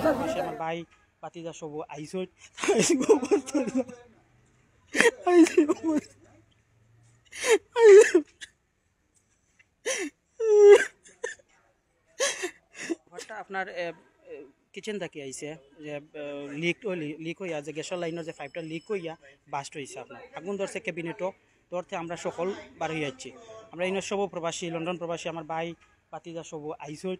প্রবাসী আমার ভাই বাতিজা সব আইসো আপনার কিচেন থাকি আইছে যে লিক হইয়া যে গ্যাসের লাইনের যে পাইপটা লিক হইয়া বাস্ট হয়েছে আপনার আগুন ধরছে ক্যাবিনেটও ধরতে আমরা সকল বার হয়ে যাচ্ছি আমরা ইনো সব প্রবাসী লন্ডন প্রবাসী আমার ভাই বাতিজা সব আইসো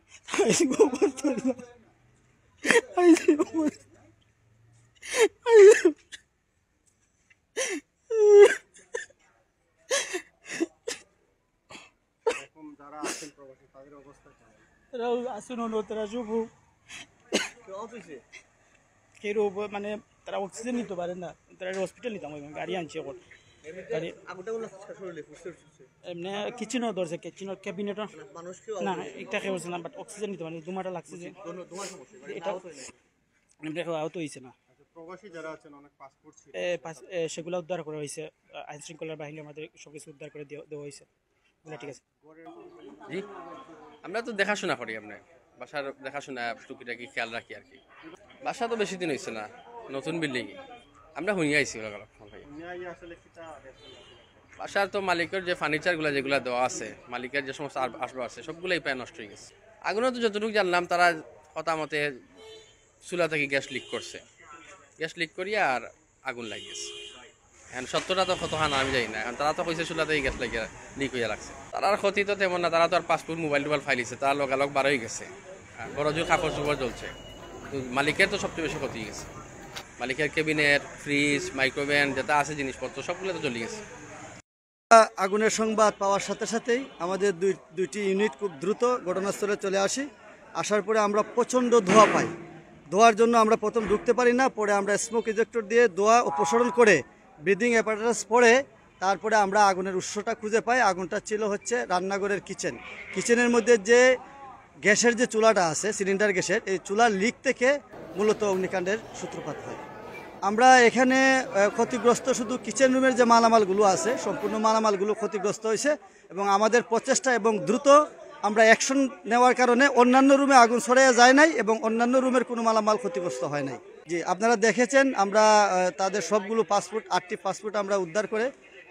যারা আছেন প্রবাসী তাদের অবস্থা তারাও আসুন হলো তারা শুভ কেউ মানে তারা অক্সিজেন নিতে পারে না তারা হসপিটাল নিতাম গাড়ি আনছে এখন গাড়ি এমনি কিচেনও ধরছে কিচেনের ক্যাবিনেটও না একটা খেয়ে হচ্ছে না বাট অক্সিজেন নিতে পারে দুমাটা লাগছে যে এটা এমনি আহত হয়েছে না প্রবাসী যারা আছেন অনেক পাসপোর্ট ছিল সেগুলো উদ্ধার করা হয়েছে আইন শৃঙ্খলার বাহিনী আমাদের সব কিছু উদ্ধার করে দেওয়া হয়েছে ঠিক আছে জি আমরা তো দেখাশোনা করি আপনার বাসার দেখাশোনা টুকিটাকি খেয়াল রাখি আর কি বাসা তো বেশি দিন হয়েছে না নতুন বিল্ডিং আমরা শুনিয়ে আইসি বাসার তো মালিকের যে ফার্নিচারগুলো যেগুলো দেওয়া আছে মালিকের যে সমস্ত আসবাব আছে সবগুলোই প্রায় নষ্ট হয়ে গেছে আগুনে তো যতটুকু জানলাম তারা কথা মতে চুলা থেকে গ্যাস লিক করছে গ্যাস লিক করিয়া আর আগুন লাগিয়েছে এখন সত্যটা তো কতখান আমি জানি না কারণ তারা তো কইছে চুলাতেই গ্যাস লাগিয়ে লিক হইয়া লাগছে তার ক্ষতি তো তেমন না তারা তো আর পাসপোর্ট মোবাইল টোবাইল ফাইলিছে তার লগালগ বার হয়ে গেছে বড় জোর কাপড় চোপড় জ্বলছে মালিকের তো সবচেয়ে বেশি ক্ষতি গেছে মালিকের ক্যাবিনেট ফ্রিজ মাইক্রোওভেন যেটা আছে জিনিসপত্র সবগুলো তো জ্বলে গেছে আগুনের সংবাদ পাওয়ার সাথে সাথেই আমাদের দুইটি ইউনিট খুব দ্রুত ঘটনাস্থলে চলে আসি আসার পরে আমরা প্রচণ্ড ধোঁয়া পাই ধোঁয়ার জন্য আমরা প্রথম ঢুকতে পারি না পরে আমরা স্মোক ইজেক্টর দিয়ে ধোঁয়া অপসারণ করে ব্রিদিং অ্যাপারেটাস পরে তারপরে আমরা আগুনের উৎসটা খুঁজে পাই আগুনটা ছিল হচ্ছে রান্নাঘরের কিচেনের মধ্যে যে গ্যাসের যে চুলাটা আছে সিলিন্ডার গ্যাসের এই চুলার লিক থেকে মূলত অগ্নিকাণ্ডের সূত্রপাত হয় আমরা এখানে ক্ষতিগ্রস্ত শুধু কিচেন রুমের যে মালামালগুলো আছে সম্পূর্ণ মালামালগুলো ক্ষতিগ্রস্ত হয়েছে এবং আমাদের প্রচেষ্টা এবং দ্রুত আমরা অ্যাকশন নেওয়ার কারণে অন্যান্য রুমে আগুন ছড়াইয়া যায় নাই এবং অন্যান্য রুমের কোনো মালামাল ক্ষতিগ্রস্ত হয় নাই জি আপনারা দেখেছেন আমরা তাদের সবগুলো পাসপোর্ট 8টি পাসপোর্ট আমরা উদ্ধার করে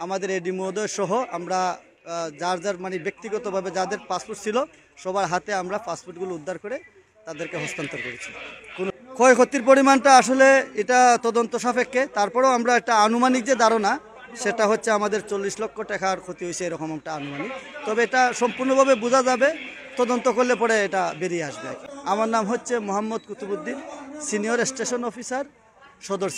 আমাদের এডি মহোদয় সহ আমরা যার মানে ব্যক্তিগতভাবে যাদের পাসপোর্ট ছিল সবার হাতে আমরা পাসপোর্টগুলো উদ্ধার করে তাদেরকে হস্তান্তর করেছি কোনো ক্ষয়ক্ষতির পরিমাণটা আসলে এটা তদন্ত সাপেক্ষে তারপরেও আমরা একটা আনুমানিক যে ধারণা সেটা হচ্ছে আমাদের 40 লক্ষ টাকার ক্ষতি হয়েছে এরকম একটা আনুমানিক তবে এটা সম্পূর্ণভাবে বোঝা যাবে তদন্ত করলে পরে এটা বেরিয়ে আসবে আমার নাম হচ্ছে Mohammad Qutubuddin senior station officer সদর